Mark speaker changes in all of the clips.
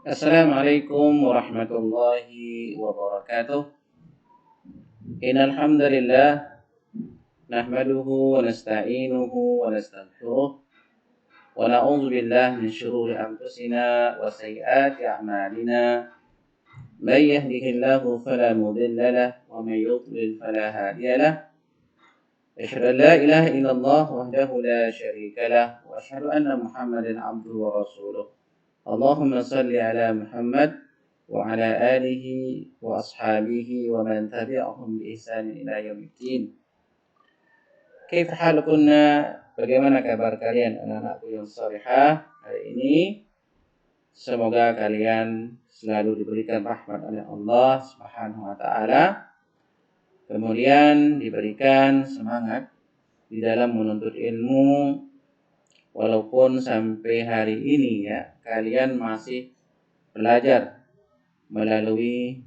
Speaker 1: Assalamualaikum warahmatullahi wabarakatuh. Innal hamdalillah nahmaduhu wa nasta'inuhu wa nastaghfiruh wa na'udzu billahi min shururi anfusina wa sayyiati a'malina. May yahdihillahu fala mudilla lahu wa may yudlil fala hadiya lahu. Asyhadu an la ilaha illallah wahdahu la syarika lahu wa asyhadu anna Muhammadan 'abduhu wa rasuluh. Allahumma salli ala Muhammad wa ala alihi wa ashabihi wa man tabi'ahum bi ihsan ila yaumiddin. Kaifa halukunna? Bagaimana kabar kalian anak-anakku yang salihah hari ini? Semoga kalian selalu diberikan rahmat oleh Allah Subhanahu wa taala. Kemudian diberikan semangat di dalam menuntut ilmu. Walaupun sampai hari ini ya kalian masih belajar melalui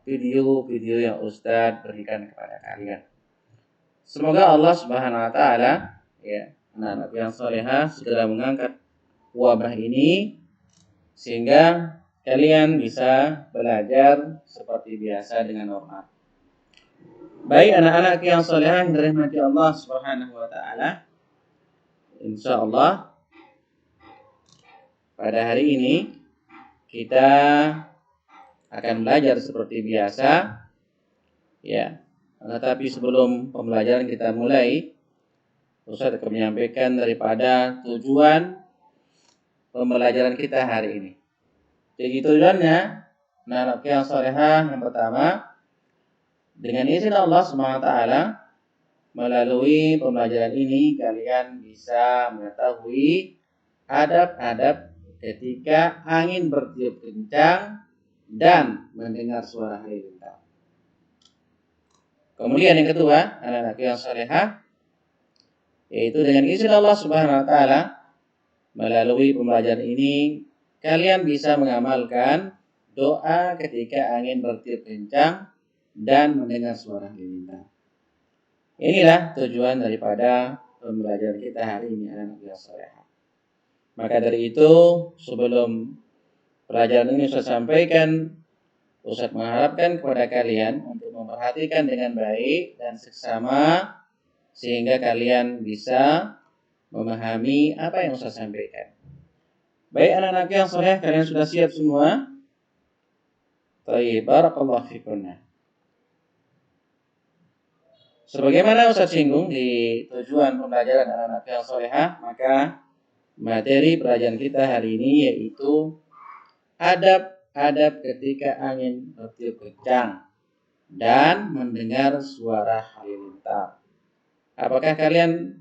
Speaker 1: video-video yang Ustadz berikan kepada kalian. Semoga Allah Subhanahu wa taala ya anak-anak yang salehah segera mengangkat wabah ini sehingga kalian bisa belajar seperti biasa dengan normal. Baik anak-anak yang salehah yang dirahmati Allah Subhanahu wa taala, insya Allah pada hari ini kita akan belajar seperti biasa ya. Tetapi sebelum pembelajaran kita mulai, Ustaz akan menyampaikan daripada tujuan pembelajaran kita hari ini. Jadi tujuannya anak yang salehah yang pertama, dengan izin Allah Subhanahu wa taala, melalui pembelajaran ini kalian bisa mengetahui adab-adab ketika angin bertiup kencang dan mendengar suara halilintar. Kemudian yang kedua, anak-anak yang salehah, yaitu dengan izin Allah Subhanahu wa taala, melalui pembelajaran ini kalian bisa mengamalkan doa ketika angin bertiup kencang dan mendengar suara halilintar. Inilah tujuan daripada pembelajaran kita hari ini anak-anak yang salehah. Maka dari itu sebelum pelajaran ini saya sampaikan, Ustaz mengharapkan kepada kalian untuk memperhatikan dengan baik dan seksama sehingga kalian bisa memahami apa yang Ustaz sampaikan. Baik anak-anak yang saleh, kalian sudah siap semua? Baik, barakallahu fikunna. Sebagaimana Ustaz singgung di tujuan pembelajaran anak-anak yang salehah, maka materi pelajaran kita hari ini yaitu adab-adab ketika angin bertiup kencang dan mendengar suara halilintar. Apakah kalian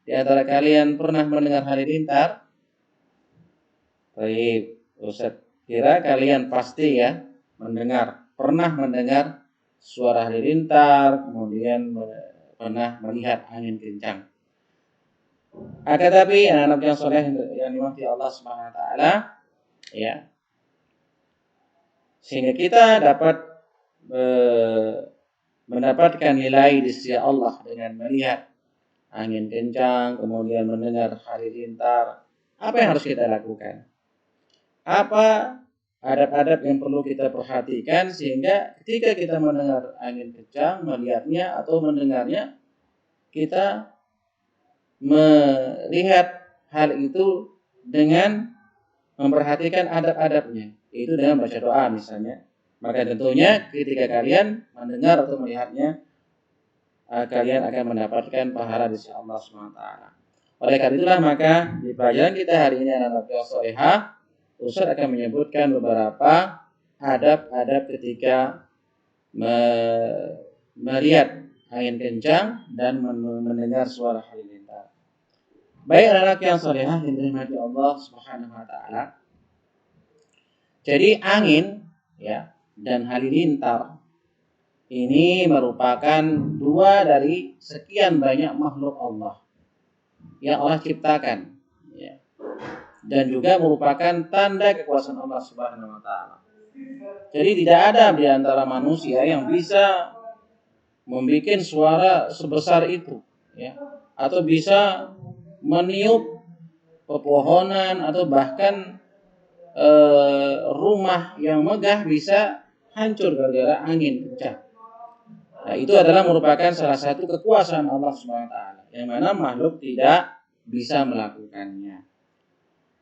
Speaker 1: di antara kalian pernah mendengar halilintar? Baik, Ustaz kira kalian pasti ya pernah mendengar suara halilintar, kemudian pernah melihat angin kencang. Akan tapi anak-anak yang saleh yang dimurkai Allah Subhanahu wa taala ya, sehingga kita dapat mendapatkan nilai di sisi Allah dengan melihat angin kencang, kemudian mendengar halilintar. Apa yang harus kita lakukan? Apa adab-adab yang perlu kita perhatikan sehingga ketika kita mendengar angin kencang, melihatnya atau mendengarnya, kita melihat hal itu dengan memperhatikan adab-adabnya, yaitu dengan baca doa misalnya. Maka tentunya ketika kalian mendengar atau melihatnya, kalian akan mendapatkan pahala di sisi Allah SWT. Oleh karena itulah maka di pelajaran kita hari ini anak-anak yang salehah, Ustaz akan menyebutkan beberapa adab-adab ketika melihat angin kencang dan mendengar suara halilintar. Baik anak-anak yang salehah yang dirahmati Allah Subhanahu wa taala. Jadi angin ya dan halilintar ini merupakan dua dari sekian banyak makhluk Allah yang Allah ciptakan ya. Dan juga merupakan tanda kekuasaan Allah Subhanahu wa taala. Jadi tidak ada di antara manusia yang bisa membuat suara sebesar itu ya, atau bisa meniup pepohonan atau bahkan rumah yang megah bisa hancur gara-gara angin kencang. Nah, itu adalah merupakan salah satu kekuasaan Allah Subhanahu wa taala yang mana makhluk tidak bisa melakukannya.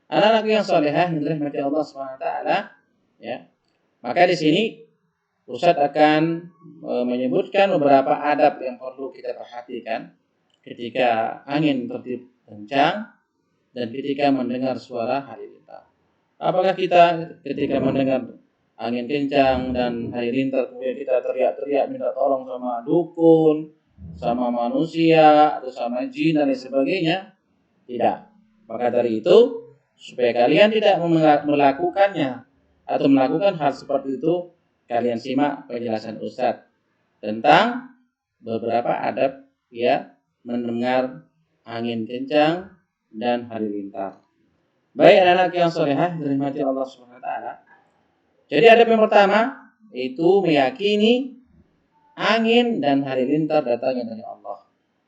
Speaker 1: Anak-anak yang salehah yang dirahmati Allah Subhanahu wa taala, ya. Maka di sini Ustadz akan menyebutkan beberapa adab yang perlu kita perhatikan ketika angin tertiup kencang dan ketika mendengar suara halilintar. Apakah kita ketika mendengar angin kencang dan halilintar kemudian kita teriak-teriak minta tolong sama dukun, sama manusia, atau sama jin dan lain sebagainya? Tidak. Maka dari itu, supaya kalian tidak melakukannya atau melakukan hal seperti itu, kalian simak penjelasan Ustadz tentang beberapa adab ya mendengar angin kencang dan halilintar. Baik anak-anak yang salehah dirahmati Allah Subhanahu wa taala. Jadi adab yang pertama itu meyakini angin dan halilintar datangnya dari Allah.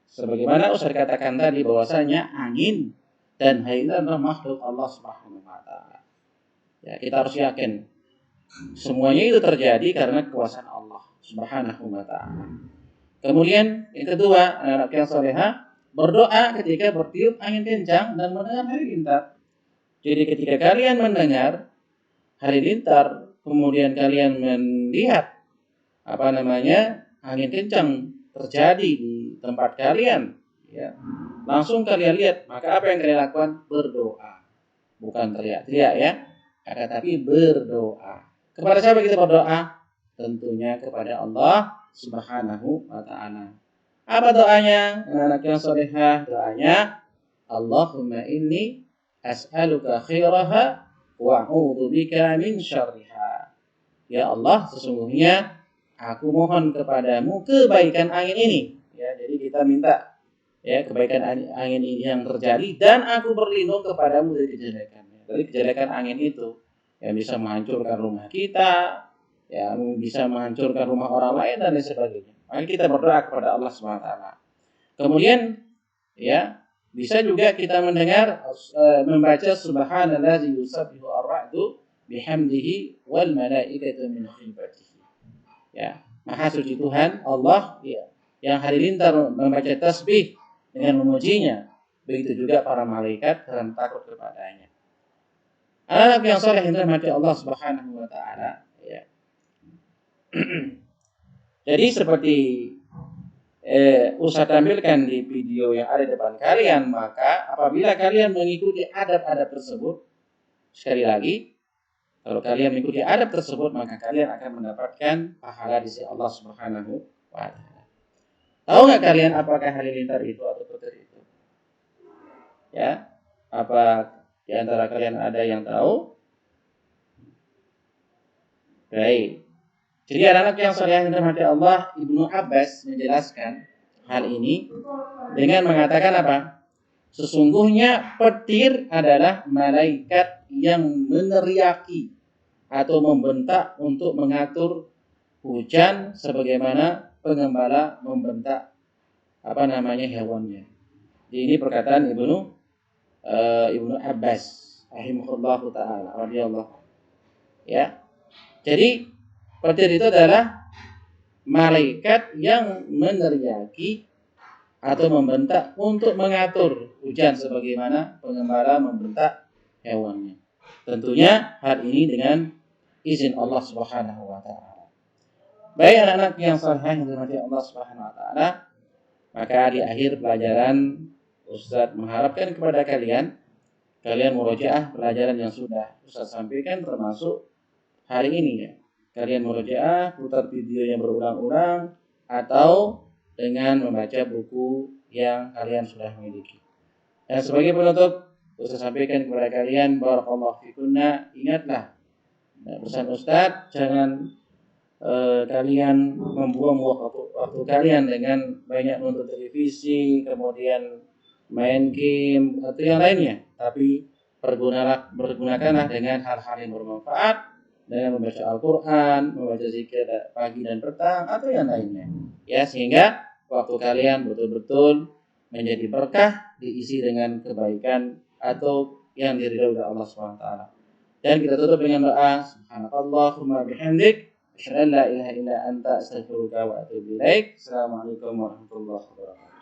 Speaker 1: Sebagaimana Ustaz katakan tadi bahwasanya angin dan halilintar adalah makhluk Allah Subhanahu wa taala. Ya, kita harus yakin semuanya itu terjadi karena kekuasaan Allah Subhanahu wa taala. Kemudian yang kedua, anak-anak yang salehah berdoa ketika bertiup angin kencang dan mendengar halilintar. Jadi ketika kalian mendengar halilintar, kemudian kalian melihat angin kencang terjadi di tempat kalian, ya, langsung kalian lihat, maka apa yang kalian lakukan? Berdoa, bukan teriak-teriak ya, tapi berdoa. Kepada siapa kita berdoa? Tentunya kepada Allah Subhanahu wa taala. Apa doanya? Anak yang salehah, doanya Allahumma inni as'aluka khairaha wa a'udzubika min syarriha. Ya Allah, sesungguhnya aku mohon kepadamu kebaikan angin ini. Ya, jadi kita minta ya kebaikan angin ini yang terjadi dan aku berlindung kepadamu dari kejelekannya. Dari kejelekan angin itu yang bisa menghancurkan rumah kita, yang bisa menghancurkan rumah orang lain dan lain sebagainya. Maka kita berdoa kepada Allah Subhanahu wa taala. Kemudian ya bisa juga kita mendengar membaca subhanallazi yusabbihu ar-ra'du bihamdihi wal malaikatu min khifatihi. Ya, Maha suci Tuhan Allah ya, yang halilintar membaca tasbih dengan memujinya. Begitu juga para malaikat karena takut kepadanya. Anak yang saleh yang dirahmati Allah Subhanahu wa taala, ya. Jadi seperti Ustaz tampilkan di video yang ada di depan kalian, maka apabila kalian mengikuti adab-adab tersebut, sekali lagi, kalau kalian mengikuti adab tersebut, maka kalian akan mendapatkan pahala di sisi Allah Subhanahu wa taala. Tahu nggak kalian apakah halilintar itu atau petir itu? Ya, apa di antara kalian ada yang tahu? Baik. Jadi anak-anak yang saleh yang dirahmati Allah, Ibnu Abbas menjelaskan hal ini dengan mengatakan apa? Sesungguhnya petir adalah malaikat yang meneriaki atau membentak untuk mengatur hujan sebagaimana pengembala membentak hewannya. Jadi ini perkataan Ibnu Abbas rahimahullahu taala radhiyallahu. Ya. Jadi petir itu adalah malaikat yang meneriaki atau membentak untuk mengatur hujan sebagaimana pengembala membentak hewannya. Tentunya hal ini dengan izin Allah Subhanahu wa taala. Baik anak-anak yang saleh yang dirahmati Allah Subhanahu wa taala, maka di akhir pelajaran Ustaz mengharapkan kepada kalian murojaah pelajaran yang sudah Ustaz sampaikan termasuk hari ini ya. Kalian murojaah, putar video yang berulang-ulang atau dengan membaca buku yang kalian sudah miliki. Dan sebagai penutup, Ustaz sampaikan kepada kalian barakallahu fikunna, ingatlah pesan Ustaz, jangan kalian membuang waktu kalian dengan banyak nonton televisi, kemudian main game atau yang lainnya, tapi pergunakanlah dengan hal-hal yang bermanfaat, dengan membaca Al-Quran, membaca zikir pagi dan petang atau yang lainnya, ya, sehingga waktu kalian betul-betul menjadi berkah, diisi dengan kebaikan atau yang diridhoi oleh Allah SWT. Dan kita tutup dengan doa, subhanakallahumma bihamdik, asyhadu an la ilaha illa anta, astaghfiruka wa atubu ilaik. Assalamualaikum warahmatullahi wabarakatuh.